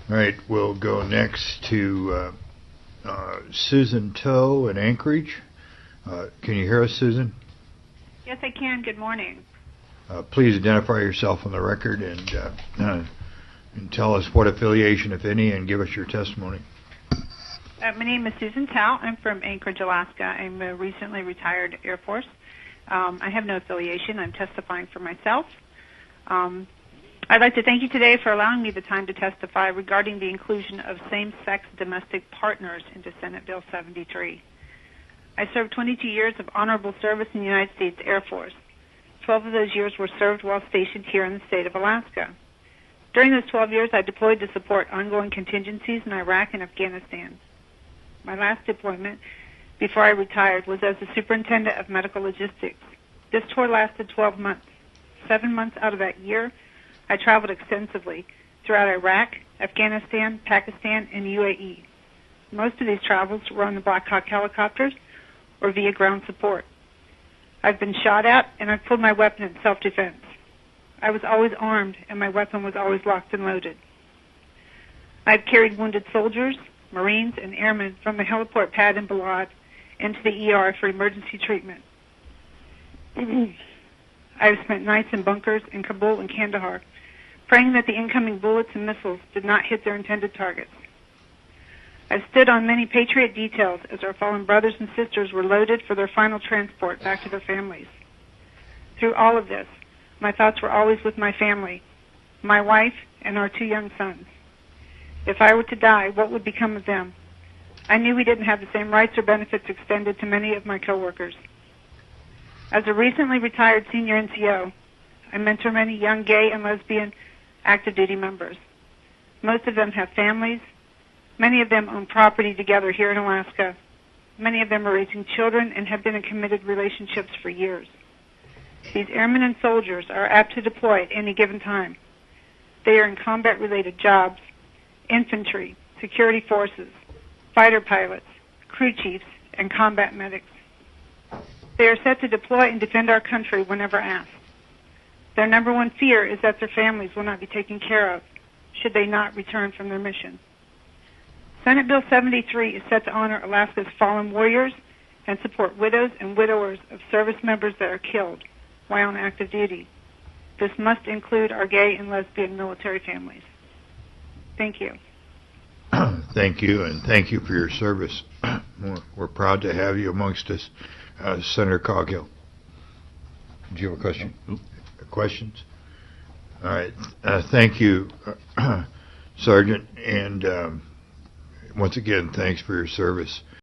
All right, we'll go next to Susan Toe in Anchorage. Can you hear us, Susan? Yes, I can. Good morning. Please identify yourself on the record and tell us what affiliation, if any, and give us your testimony. My name is Susan Tao. I'm from Anchorage, Alaska. I'm a recently retired Air Force. I have no affiliation. I'm testifying for myself. I'd like to thank you today for allowing me the time to testify regarding the inclusion of same-sex domestic partners into Senate Bill 73. I served 22 years of honorable service in the United States Air Force. 12 of those years were served while stationed here in the state of Alaska. During those 12 years, I deployed to support ongoing contingencies in Iraq and Afghanistan. My last deployment, before I retired, was as the superintendent of medical logistics. This tour lasted 12 months. 7 months out of that year, I traveled extensively throughout Iraq, Afghanistan, Pakistan, and UAE. Most of these travels were on the Black Hawk helicopters or via ground support. I've been shot at, and I've pulled my weapon in self-defense. I was always armed, and my weapon was always locked and loaded. I've carried wounded soldiers, Marines, and airmen from the heliport pad in Balad into the ER for emergency treatment. I've spent nights in bunkers in Kabul and Kandahar, praying that the incoming bullets and missiles did not hit their intended targets. I've stood on many Patriot details as our fallen brothers and sisters were loaded for their final transport back to their families. Through all of this, my thoughts were always with my family, my wife, and our 2 young sons. If I were to die, what would become of them? I knew we didn't have the same rights or benefits extended to many of my coworkers. As a recently retired senior NCO, I mentor many young gay and lesbian active duty members. Most of them have families. Many of them own property together here in Alaska. Many of them are raising children and have been in committed relationships for years. These airmen and soldiers are apt to deploy at any given time. They are in combat-related jobs, infantry, security forces, fighter pilots, crew chiefs, and combat medics. They are set to deploy and defend our country whenever asked. Their number one fear is that their families will not be taken care of should they not return from their mission. Senate Bill 73 is set to honor Alaska's fallen warriors and support widows and widowers of service members that are killed while on active duty. This must include our gay and lesbian military families. Thank you. Thank you, and thank you for your service. We're proud to have you amongst us, Senator Coghill. Do you have a question? Questions? All right. Thank you, Sergeant, and once again, thanks for your service.